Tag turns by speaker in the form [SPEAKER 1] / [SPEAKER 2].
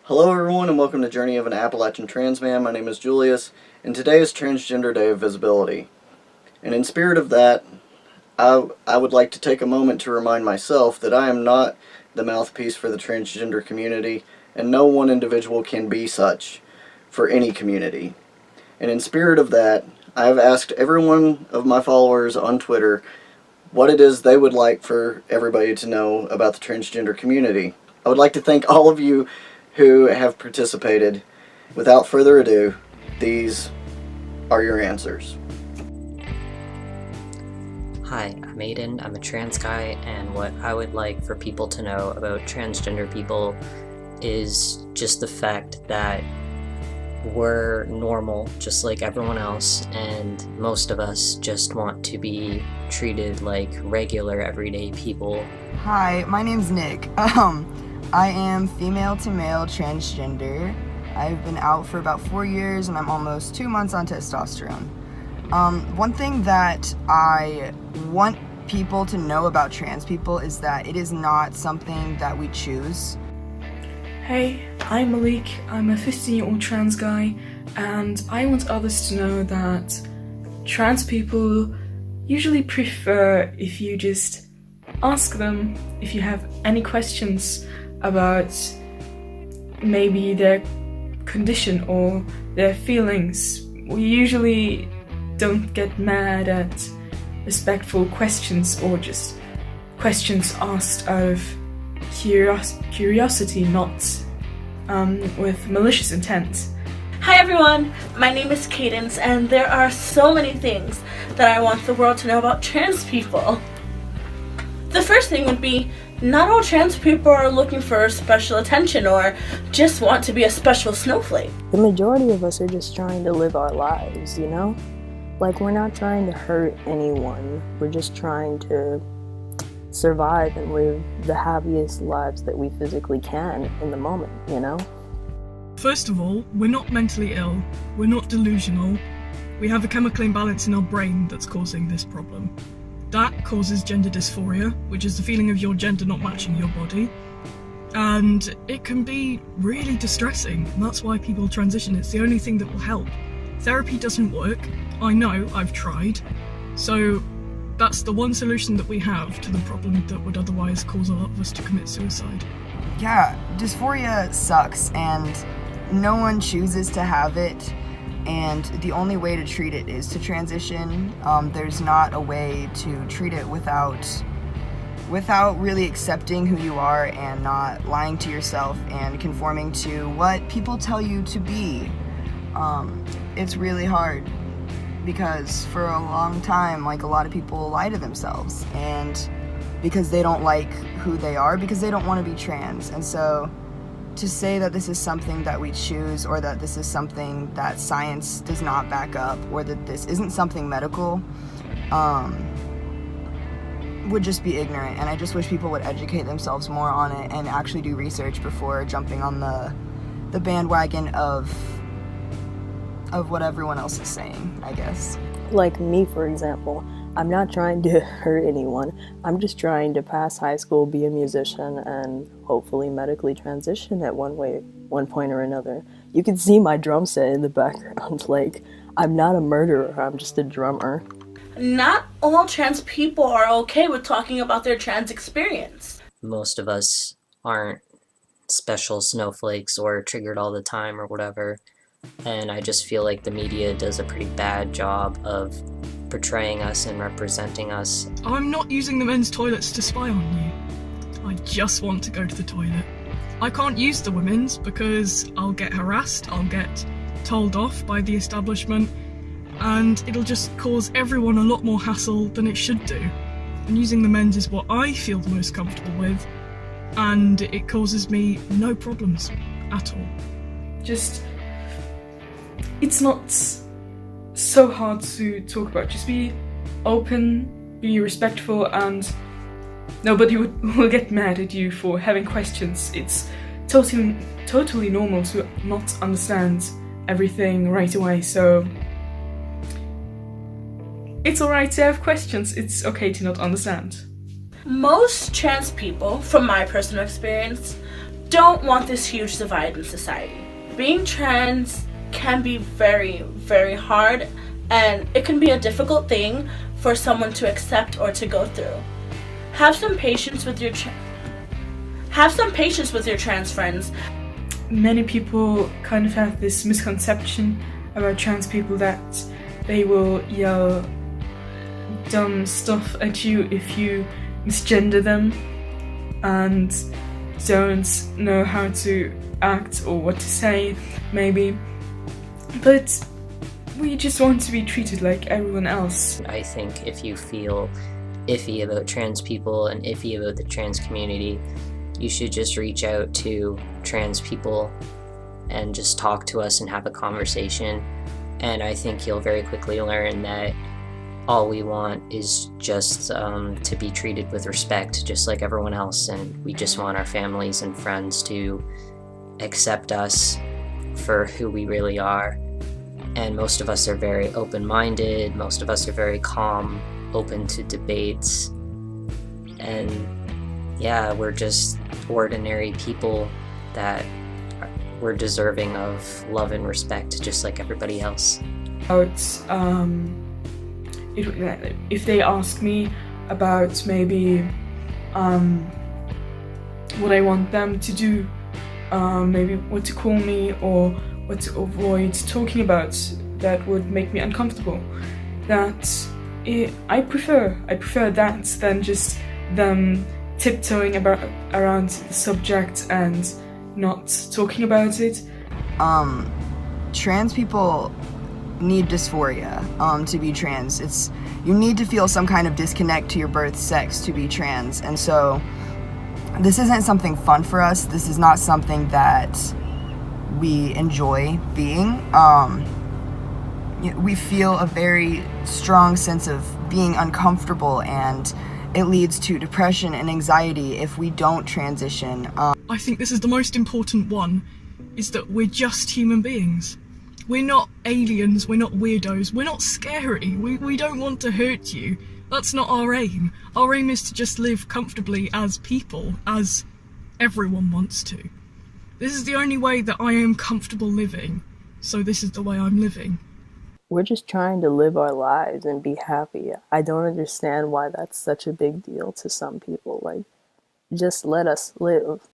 [SPEAKER 1] Hello everyone and welcome to Journey of an Appalachian Trans Man. My name is Julius and today is Transgender Day of Visibility. And in spirit of that, I would like to take a moment to remind myself that I am not the mouthpiece for the transgender community and no one individual can be such for any community. And in spirit of that, I have asked every one of my followers on Twitter what it is they would like for everybody to know about the transgender community. I would like to thank all of you who have participated. Without further ado, these are your answers.
[SPEAKER 2] Hi, I'm Aiden. I'm a trans guy, and what I would like for people to know about transgender people is just the fact that we're normal, just like everyone else, and most of us just want to be treated like regular, everyday people.
[SPEAKER 3] Hi, my name's Nick. I am female to male transgender. I've been out for about 4 years and I'm almost 2 months on testosterone. One thing that I want people to know about trans people is that it is not something that we choose.
[SPEAKER 4] Hey, I'm Malik. I'm a 15-year-old trans guy, and I want others to know that trans people usually prefer if you just ask them if you have any questions about maybe their condition or their feelings. We usually don't get mad at respectful questions or just questions asked out of curiosity, not with malicious intent.
[SPEAKER 5] Hi everyone, my name is Cadence, and there are so many things that I want the world to know about trans people. The first thing would be, not all trans people are looking for special attention or just want to be a special snowflake.
[SPEAKER 6] The majority of us are just trying to live our lives, you know? Like, we're not trying to hurt anyone, we're just trying to survive and live the happiest lives that we physically can in the moment, you know?
[SPEAKER 7] First of all, we're not mentally ill, we're not delusional, we have a chemical imbalance in our brain that's causing this problem. That causes gender dysphoria, which is the feeling of your gender not matching your body, and it can be really distressing, and that's why people transition. It's the only thing that will help. Therapy doesn't work, I know, I've tried, so that's the one solution that we have to the problem that would otherwise cause a lot of us to commit suicide.
[SPEAKER 3] Yeah, dysphoria sucks and no one chooses to have it, and the only way to treat it is to transition. There's not a way to treat it without really accepting who you are and not lying to yourself and conforming to what people tell you to be. It's really hard because for a long time, like, a lot of people lie to themselves, and because they don't like who they are, because they don't want to be trans. And so to say that this is something that we choose, or that this is something that science does not back up, or that this isn't something medical, would just be ignorant. And I just wish people would educate themselves more on it and actually do research before jumping on the bandwagon of what everyone else is saying, I guess.
[SPEAKER 6] Like me, for example, I'm not trying to hurt anyone. I'm just trying to pass high school, be a musician, and hopefully medically transition at one point or another. You can see my drum set in the background. Like, I'm not a murderer, I'm just a drummer.
[SPEAKER 5] Not all trans people are okay with talking about their trans experience.
[SPEAKER 2] Most of us aren't special snowflakes or triggered all the time or whatever, and I just feel like the media does a pretty bad job of portraying us and representing us.
[SPEAKER 7] I'm not using the men's toilets to spy on you. I just want to go to the toilet. I can't use the women's because I'll get harassed, I'll get told off by the establishment, and it'll just cause everyone a lot more hassle than it should do. And using the men's is what I feel the most comfortable with, and it causes me no problems at all.
[SPEAKER 4] Just, it's not so hard to talk about. Just be open, be respectful, and nobody will get mad at you for having questions. It's totally normal to not understand everything right away, so it's alright to have questions. It's okay to not understand.
[SPEAKER 5] Most trans people, from my personal experience, don't want this huge divide in society. Being trans can be very, very hard, and it can be a difficult thing for someone to accept or to go through. Have some patience with your trans friends.
[SPEAKER 4] Many people kind of have this misconception about trans people that they will yell dumb stuff at you if you misgender them and don't know how to act or what to say, maybe. But we just want to be treated like everyone else.
[SPEAKER 2] I think if you feel iffy about trans people and iffy about the trans community, you should just reach out to trans people and just talk to us and have a conversation. And I think you'll very quickly learn that all we want is just to be treated with respect, just like everyone else. And we just want our families and friends to accept us for who we really are. And most of us are very open-minded, most of us are very calm, open to debates. And yeah, we're just ordinary people that we're deserving of love and respect, just like everybody else.
[SPEAKER 4] If they ask me about maybe what I want them to do, maybe what to call me or what to avoid talking about that would make me uncomfortable, I prefer that than just them tiptoeing around the subject and not talking about it.
[SPEAKER 3] Trans people need dysphoria to be trans. You need to feel some kind of disconnect to your birth sex to be trans, and so this isn't something fun for us. This is not something that we enjoy being. We feel a very strong sense of being uncomfortable, and it leads to depression and anxiety if we don't transition.
[SPEAKER 7] I think this is the most important one, is that we're just human beings. We're not aliens, we're not weirdos, we're not scary, we don't want to hurt you. That's not our aim. Our aim is to just live comfortably as people, as everyone wants to. This is the only way that I am comfortable living, so this is the way I'm living.
[SPEAKER 6] We're just trying to live our lives and be happy. I don't understand why that's such a big deal to some people. Like, just let us live.